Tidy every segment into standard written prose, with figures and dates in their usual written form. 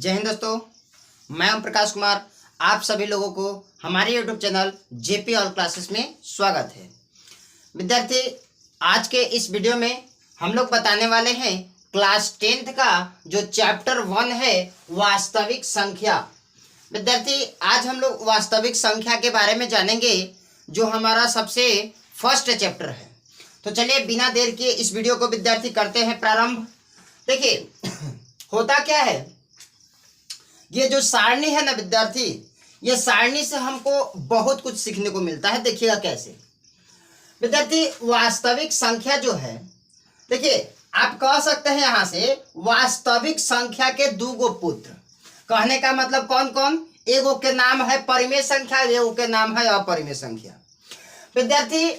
जय हिंद दोस्तों, मैं ओम प्रकाश कुमार। आप सभी लोगों को हमारे YouTube channel JP all classes में स्वागत है। विद्यार्थी, आज के इस वीडियो में हम लोग बताने वाले हैं क्लास 10th का जो चैप्टर 1 है वास्तविक संख्या। विद्यार्थी, आज हम लोग वास्तविक संख्या के बारे में जानेंगे जो हमारा सबसे फर्स्ट चैप्टर है। तो चलिए बिना देर किए इस वीडियो को विद्यार्थी करते हैं प्रारंभ। देखिए होता क्या है, ये जो सारणी है ना विद्यार्थी, ये सारणी से हमको बहुत कुछ सीखने को मिलता है। देखिएगा कैसे विद्यार्थी, वास्तविक संख्या जो है, देखिए आप कह सकते हैं यहां से वास्तविक संख्या के दो गो पुत्र। कहने का मतलब कौन कौन? एगो के नाम है परिमेय संख्या, एगो के नाम है अपरिमेय संख्या। विद्यार्थी,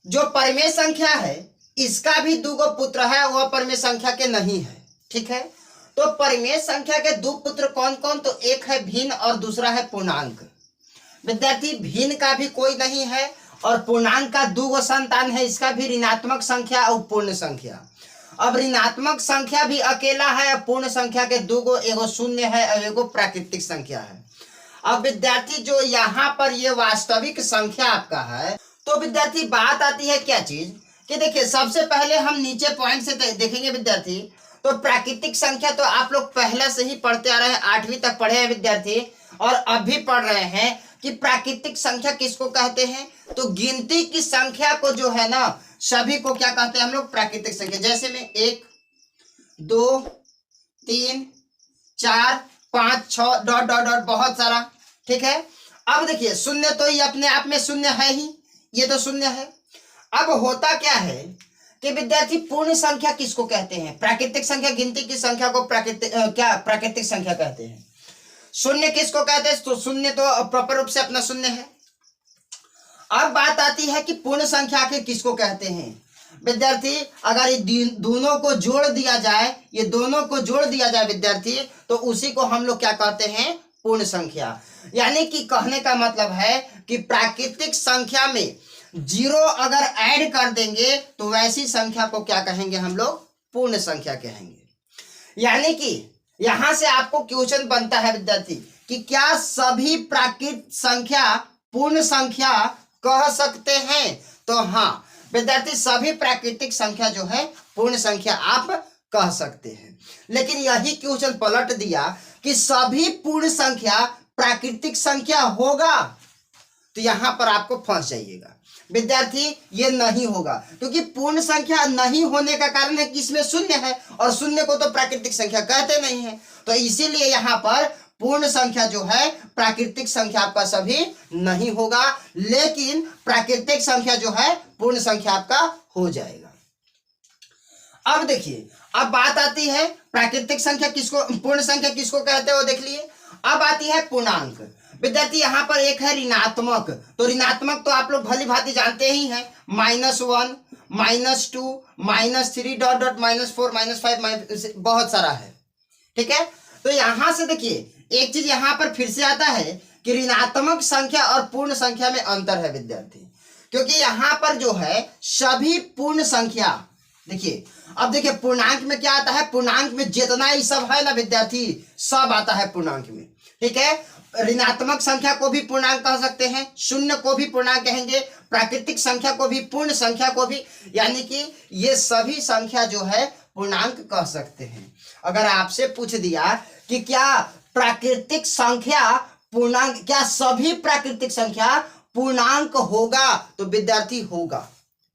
जो परिमेय संख्या है इसका भी दो गो पुत्र है, वह परिमेय संख्या के नहीं है। ठीक है, तो परिमेय संख्या के दो पुत्र कौन कौन? तो एक है भिन्न और दूसरा है पूर्णांक। विद्यार्थी, भिन्न का भी कोई नहीं है और पूर्णांक का दो गो संतान है, इसका भी ऋणात्मक संख्या और पूर्ण संख्या। अब ऋणात्मक संख्या भी अकेला है और पूर्ण संख्या के दो गो, एगो शून्य है और एगो प्राकृतिक संख्या है। अब विद्यार्थी, जो यहाँ पर ये वास्तविक संख्या आपका है, तो विद्यार्थी बात आती है क्या चीज कि देखिए सबसे पहले हम नीचे पॉइंट से देखेंगे विद्यार्थी। तो प्राकृतिक संख्या तो आप लोग पहले से ही पढ़ते आ रहे हैं, 8वीं तक पढ़े हैं विद्यार्थी, और अब भी पढ़ रहे हैं कि प्राकृतिक संख्या किसको कहते हैं। तो गिनती की संख्या को जो है ना, सभी को क्या कहते हैं हम लोग? प्राकृतिक संख्या। जैसे में 1 2 3 4 5 6 डॉट डॉट डॉट बहुत सारा। ठीक है, अब देखिए शून्य तो ये अपने आप में शून्य है ही, ये तो शून्य है। अब होता क्या है कि विद्यार्थी पूर्ण संख्या किसको कहते हैं? प्राकृतिक संख्या, गिनती की संख्या को प्राकृतिक संख्या कहते हैं। शून्य किसको कहते हैं? तो शून्य तो प्रॉपर रूप से अपना शून्य है। अब बात आती है कि पूर्ण संख्या के किसको कहते हैं? विद्यार्थी, अगर ये दोनों को जोड़ दिया जाए, ये दोनों को जोड़ दिया जाए विद्यार्थी, तो उसी को हम लोग क्या कहते हैं? पूर्ण संख्या। यानी कि कहने का मतलब है कि प्राकृतिक संख्या में 0 अगर ऐड कर देंगे तो वैसी संख्या को क्या कहेंगे हम लोग? पूर्ण संख्या कहेंगे। यानी कि यहां से आपको क्वेश्चन बनता है विद्यार्थी कि क्या सभी प्राकृतिक संख्या पूर्ण संख्या कह सकते हैं? तो हाँ विद्यार्थी, सभी प्राकृतिक संख्या जो है पूर्ण संख्या आप कह सकते हैं। लेकिन यही क्वेश्चन पलट दिया कि सभी पूर्ण संख्या प्राकृतिक संख्या होगा, तो यहां पर आपको फंस जाइएगा विद्यार्थी, ये नहीं होगा। क्योंकि पूर्ण संख्या नहीं होने का कारण है कि इसमें शून्य है और शून्य को तो प्राकृतिक संख्या कहते नहीं है। तो इसीलिए यहाँ पर पूर्ण संख्या जो है प्राकृतिक संख्या आपका सभी नहीं होगा, लेकिन प्राकृतिक संख्या जो है पूर्ण संख्या आपका हो जाएगा। अब देखिए, अब बात आती है प्राकृतिक संख्या किसको, पूर्ण संख्या किसको कहते हो देख लिए। अब आती है पूर्णांक। विद्यार्थी, यहाँ पर एक है ऋणात्मक। तो ऋणात्मक तो आप लोग भली भांति जानते ही हैं, -1 -2 -3 डॉट डॉट -4 -5 बहुत सारा है। ठीक है, तो यहां से देखिए एक चीज यहां पर फिर से आता है कि ऋणात्मक संख्या और पूर्ण संख्या में अंतर है विद्यार्थी, क्योंकि यहां पर जो है सभी पूर्ण संख्या, देखिए अब देखिए पूर्णांक में क्या आता है? पूर्णांक में जितना ही सब है ना विद्यार्थी, सब आता है पूर्णांक में। ठीक है, ऋणात्मक संख्या को भी पूर्णांक कह सकते हैं, शून्य को भी पूर्णांक कहेंगे, प्राकृतिक संख्या को भी, पूर्ण संख्या को भी, यानी कि ये सभी संख्या जो है पूर्णांक कह सकते हैं। अगर आपसे पूछ दिया कि क्या प्राकृतिक संख्या पूर्णांक, क्या सभी प्राकृतिक संख्या पूर्णांक होगा? तो विद्यार्थी होगा।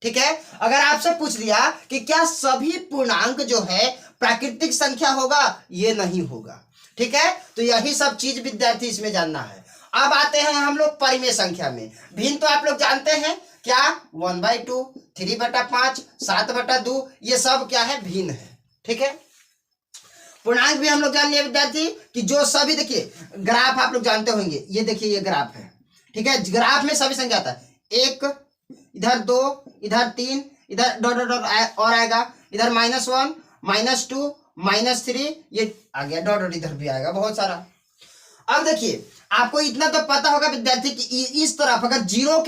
ठीक है, अगर आपसे पूछ दिया कि क्या सभी पूर्णांक जो है प्राकृतिक संख्या होगा? ये नहीं होगा। ठीक है, तो यही सब चीज विद्यार्थी इसमें जानना है। अब आते हैं हम लोग परिमेय संख्या में। भिन्न तो आप लोग जानते हैं क्या? 1/2 3/5 7/2, ये सब क्या है? भिन्न है। ठीक है, पूर्णांक भी हम लोग जान लिए विद्यार्थी कि जो सभी, देखिए ग्राफ आप लोग जानते होंगे, ये देखिए ये ग्राफ है। ठीक है, ग्राफ में सभी संख्या आता है, 1 इधर 2 इधर 3 इधर डॉट डॉट डॉट और आएगा, इधर -1 -2 -3, ये आ गया डॉट डॉट, इधर भी आएगा बहुत सारा। अब देखिए आपको इतना तो पता होगा विद्यार्थी कि इस तरफ अगर जीरो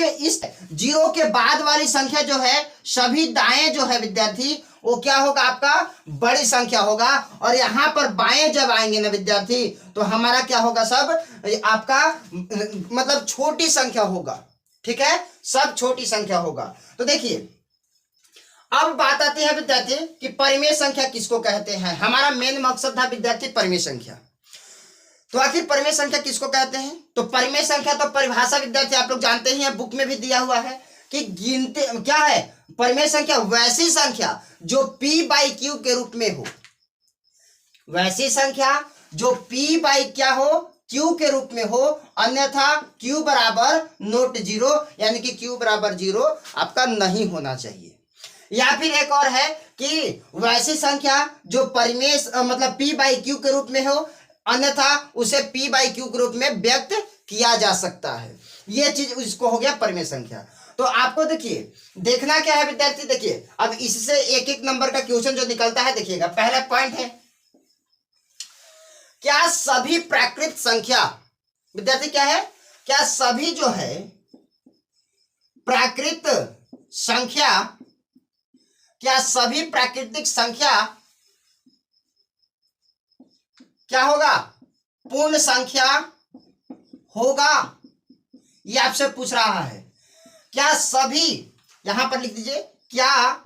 के बाद वाली संख्या जो है, सभी दाएं जो है विद्यार्थी वो क्या होगा, आपका बड़ी संख्या होगा। और यहाँ पर बाएं जब आएंगे ना विद्यार्थी, तो हमारा क्या होगा, सब आपका मतलब छोटी संख्या होगा। ठीक है, सब छोटी संख्या होगा। तो देखिए अब बात आती है विद्यार्थी कि परिमेय संख्या किसको कहते हैं। हमारा मेन मकसद था विद्यार्थी परिमेय संख्या। तो आखिर परिमेय संख्या किसको कहते हैं? तो परिमेय संख्या तो परिभाषा विद्यार्थी आप लोग जानते ही हैं, बुक में भी दिया हुआ है कि गिनते क्या है, परिमेय संख्या वैसी संख्या जो p/q के रूप में हो, वैसी संख्या जो p/ क्या हो, q के रूप में हो, अन्यथा q बराबर नोट जीरो, यानी कि q बराबर जीरो आपका नहीं होना चाहिए। या फिर एक और है कि वैसी संख्या जो परिमेय मतलब p/q के रूप में हो, अन्यथा उसे p/q के रूप में व्यक्त किया जा सकता है। ये चीज इसको हो गया परिमेय संख्या। तो आपको देखिए देखना क्या है विद्यार्थी, देखिए अब इससे एक एक नंबर का क्वेश्चन जो निकलता है देखिएगा। पहला पॉइंट है, क्या सभी प्राकृत संख्या, विद्यार्थी क्या है, क्या सभी जो है प्राकृत संख्या, क्या सभी प्राकृतिक संख्या क्या होगा, पूर्ण संख्या होगा? ये आपसे पूछ रहा है। क्या सभी, यहां पर लिख दीजिए, क्या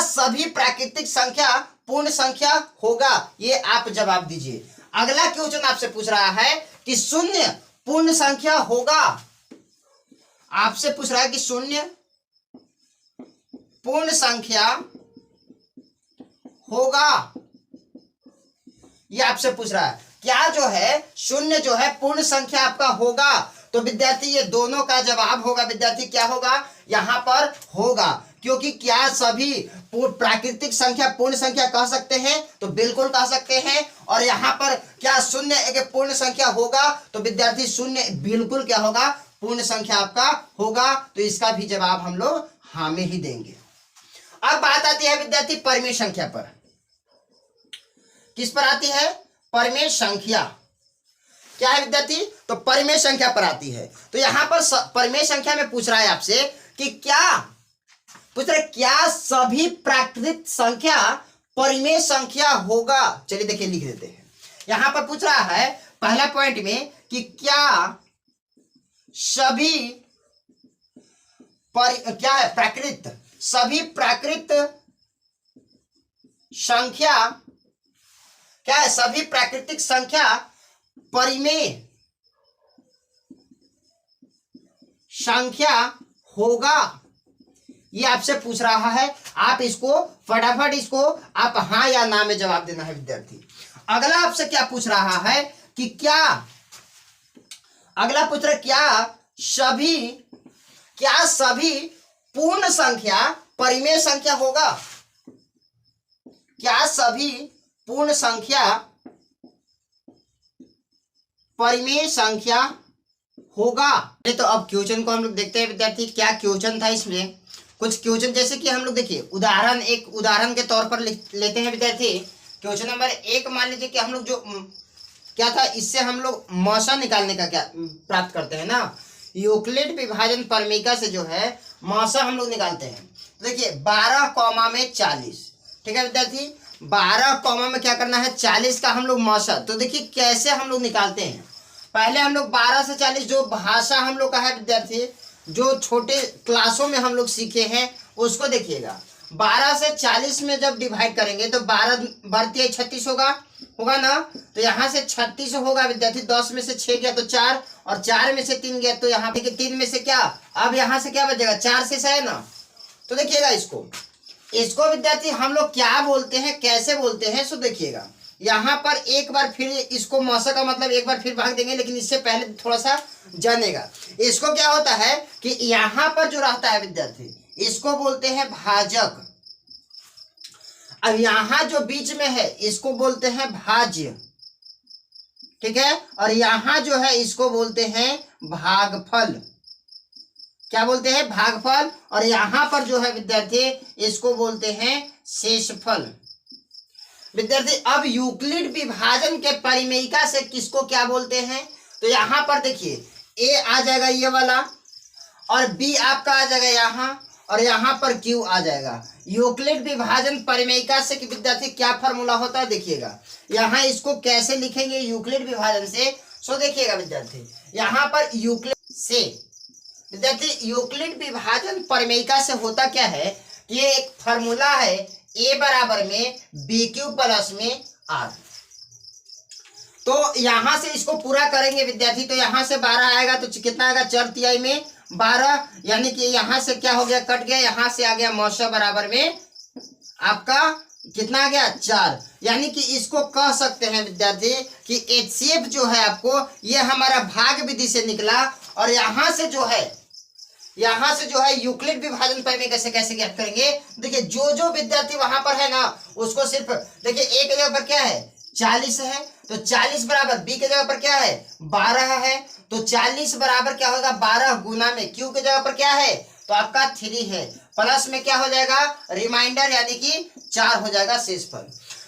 सभी प्राकृतिक संख्या पूर्ण संख्या होगा? ये आप जवाब दीजिए। अगला क्वेश्चन आपसे पूछ रहा है कि शून्य पूर्ण संख्या होगा। आपसे पूछ रहा है कि शून्य पूर्ण संख्या होगा, ये आपसे पूछ रहा है। क्या जो है शून्य जो है पूर्ण संख्या आपका होगा? तो विद्यार्थी ये दोनों का जवाब होगा विद्यार्थी, क्या होगा, यहां पर होगा। क्योंकि क्या सभी प्राकृतिक संख्या पूर्ण संख्या कह सकते हैं? तो बिल्कुल कह सकते हैं। और यहां पर क्या शून्य एक पूर्ण संख्या होगा? तो विद्यार्थी शून्य बिल्कुल क्या होगा, पूर्ण संख्या आपका होगा। तो इसका भी जवाब हम लोग हाँ में ही देंगे। अब बात आती है विद्यार्थी परिमेय संख्या पर। किस पर आती है? परिमेय संख्या। क्या है विद्यार्थी? तो परिमेय संख्या पर आती है। तो यहां पर परिमेय संख्या में पूछ रहा है आपसे कि क्या सभी प्राकृत संख्या परिमेय संख्या होगा? चलिए देखिए लिख देते हैं। यहां पर पूछ रहा है पहला पॉइंट में कि क्या सभी क्या है प्राकृत, सभी प्राकृत संख्या क्या है, सभी प्राकृतिक संख्या परिमेय संख्या होगा? ये आपसे पूछ रहा है। आप इसको फटाफट इसको आप हाँ या ना में जवाब देना है विद्यार्थी। अगला आपसे क्या पूछ रहा है कि क्या, अगला पूछ रहा क्या सभी पूर्ण संख्या परिमेय संख्या होगा? क्या सभी पूर्ण संख्या परिमेय संख्या होगा? तो अब क्वेश्चन को हम लोग देखते हैं विद्यार्थी, क्या क्वेश्चन था इसमें। कुछ क्वेश्चन जैसे कि हम लोग देखिए एक उदाहरण के तौर पर लेते हैं विद्यार्थी। क्वेश्चन नंबर 1 मान लीजिए कि हम लोग जो क्या था, इससे हम लोग मौसा निकालने का क्या प्राप्त करते हैं ना, यूक्लिड विभाजन परमिका से जो है मौसा हम लोग निकालते हैं। तो देखिए 12 कॉमा में 40, ठीक है विद्यार्थी, 12 कॉमा में क्या करना है 40 का हम लोग मौसा। तो देखिए कैसे हम लोग निकालते हैं। पहले हम लोग 12 से 40 जो भाषा हम लोग का है विद्यार्थी, जो छोटे क्लासों में हम लोग सीखे हैं उसको देखिएगा। 12 से 40 में जब डिवाइड करेंगे तो 12 बढ़ती 36 होगा ना। तो यहाँ से 36 होगा विद्यार्थी। 10 में से 6 गया तो 4, और 4 में से 3 गया तो यहाँ पे 3 में से क्या, अब यहाँ से क्या बचेगा, 4 से 6 है ना। तो देखिएगा इसको विद्यार्थी हम लोग क्या बोलते हैं, कैसे बोलते हैं, सो देखिएगा। यहाँ पर एक बार फिर इसको मौसा का मतलब एक बार फिर भाग देंगे, लेकिन इससे पहले थोड़ा सा जानेगा। इसको क्या होता है कि यहाँ पर जो रहता है विद्यार्थी इसको बोलते हैं भाजक। अब यहाँ जो बीच में है इसको बोलते हैं भाज्य, ठीक है। और यहाँ जो है इसको बोलते हैं भागफल। क्या बोलते हैं, भागफल। और यहाँ पर जो है विद्यार्थी इसको बोलते हैं शेषफल। विद्यार्थी अब यूक्लिड विभाजन के परिमेयिका से किसको क्या बोलते हैं, तो यहाँ पर देखिए ए आ जाएगा ये वाला, और बी आपका आ जाएगा यहाँ, और यहाँ पर Q आ जाएगा। यूक्लिड विभाजन परिमेयिका से कि विद्यार्थी क्या फॉर्मूला होता है देखिएगा। यहाँ इसको कैसे लिखेंगे यूक्लिड विभाजन से, सो देखिएगा विद्यार्थी, यहाँ पर यूक्लिड से विद्यार्थी यूक्लिड विभाजन परिमेयिका से होता क्या है कि ये एक फॉर्मूला है A बराबर में BQ प्लस में R। तो यहां से इसको पूरा करेंगे विद्यार्थी, तो यहां से 12 आएगा तो कितना आएगा 4 तिहाई में 12, यानी कि यहां से क्या हो गया कट गया, यहां से आ गया मौसा बराबर में आपका कितना आ गया 4। यानी कि इसको कह सकते हैं विद्यार्थी कि HCF जो है आपको ये हमारा भाग विधि से निकला, और यहां से जो है यूक्लिड विभाजन परिमेय कैसे ज्ञात करेंगे। देखिए जो विद्यार्थी वहां पर है ना उसको सिर्फ देखिए A के जगह पर क्या है 40 है, तो 40 बराबर B के जगह पर क्या है 12 है, तो 40 बराबर क्या होगा 12 गुना में Q के जगह पर क्या है तो आपका 3 है, प्लस में क्या हो जाएगा रिमाइंडर यानी कि 4 हो जाएगा शेषफल।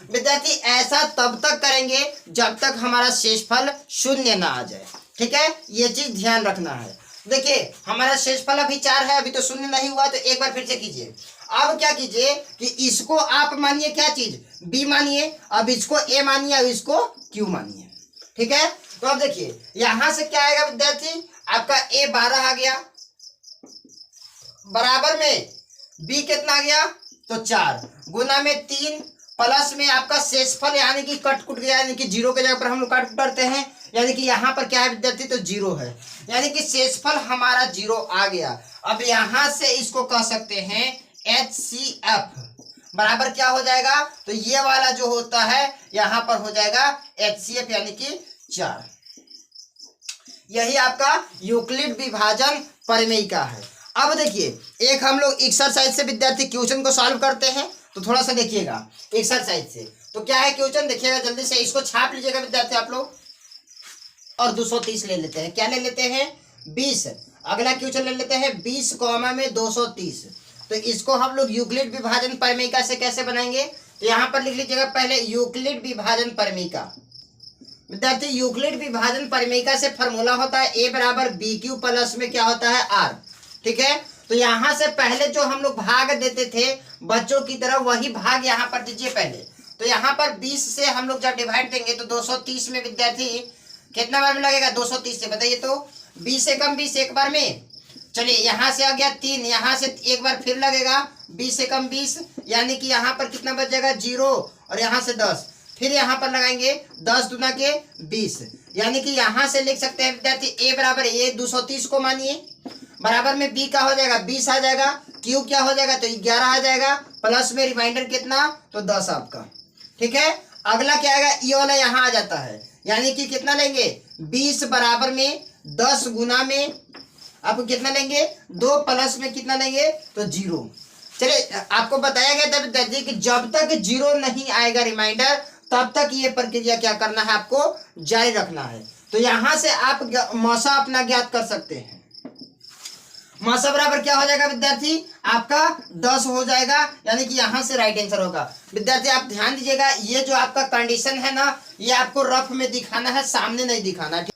विद्यार्थी ऐसा तब तक करेंगे जब तक हमारा शेषफल शून्य ना आ जाए, ठीक है, ये चीज ध्यान रखना है। देखिए हमारा शेषफल अभी 4 है, अभी तो शून्य नहीं हुआ, तो एक बार फिर से कीजिए। अब क्या कीजिए कि इसको आप मानिए क्या चीज B मानिए, अब इसको A मानिए, अब इसको Q मानिए, ठीक है। तो अब देखिए यहां से क्या आएगा विद्यार्थी आपका A 12 आ गया, बराबर में B कितना आ गया तो 4 गुना में 3 प्लस में आपका शेषफल यानी कि कट कुट गया, यानी कि 0 के जगह पर हम लोग काट करते हैं, यानी कि यहाँ पर क्या है विद्यार्थी तो 0 है, यानी कि शेषफल हमारा 0 आ गया। अब यहां से इसको कह सकते हैं HCF बराबर क्या हो जाएगा, तो ये वाला जो होता है यहां पर हो जाएगा HCF यानी कि 4। यही आपका यूक्लिड विभाजन परिमेयिका है। अब देखिए एक हम लोग एक्सरसाइज से विद्यार्थी क्वेश्चन को सॉल्व करते हैं, तो थोड़ा सा देखिएगा एक्सरसाइज से। तो क्या है क्वेश्चन देखिएगा जल्दी से, इसको छाप लीजिएगा विद्यार्थी आप लोग, और 230 ले लेते हैं। क्या ले लेते हैं 20। अगला क्वेश्चन ले लेते हैं 20 कॉमा में 230। तो इसको हम लोग यूक्लिड विभाजन परिमेयिका से कैसे बनाएंगे, तो यहाँ पर लिख लीजिएगा पहले यूक्लिड विभाजन परिमेयिका। विद्यार्थी यूक्लिड विभाजन परिमेयिका से फॉर्मूला होता है A बराबर BQ प्लस में क्या होता है R, ठीक है। तो यहाँ से पहले जो हम लोग भाग देते थे बच्चों की तरह वही भाग यहाँ पर दीजिए पहले। तो यहाँ पर 20 से हम लोग जब डिवाइड देंगे तो 230 में विद्यार्थी कितना बार में लगेगा 230 से बताइए, तो 20 से कम 20 एक बार में, चलिए यहाँ से आ गया 3, यहाँ से एक बार फिर लगेगा 20 से कम 20, यानी कि यहाँ पर कितना बच जाएगा 0, और यहाँ से 10, फिर यहाँ पर लगाएंगे 10 दूना के 20, यानी कि यहाँ से लिख सकते हैं विद्यार्थी A बराबर ये 230 को मानिए, बराबर में B का हो जाएगा 20 आ जाएगा, Q क्या हो जाएगा तो 11 आ जाएगा, प्लस में रिमाइंडर कितना तो 10 आपका, ठीक है। अगला क्या आएगा ये वाला यहाँ आ जाता है, यानी कि कितना लेंगे 20 बराबर में 10 गुना में आपको कितना लेंगे 2 प्लस में कितना लेंगे तो 0। चलिए आपको बताया गया था विद्यार्थी कि जब तक 0 नहीं आएगा रिमाइंडर तब तक ये प्रक्रिया क्या करना है आपको जारी रखना है। तो यहां से आप मौसा अपना ज्ञात कर सकते हैं। मौसा बराबर क्या हो जाएगा विद्यार्थी आपका 10 हो जाएगा, यानी कि यहां से राइट आंसर होगा। विद्यार्थी आप ध्यान दीजिएगा ये जो आपका कंडीशन है ना ये आपको रफ में दिखाना है, सामने नहीं दिखाना है।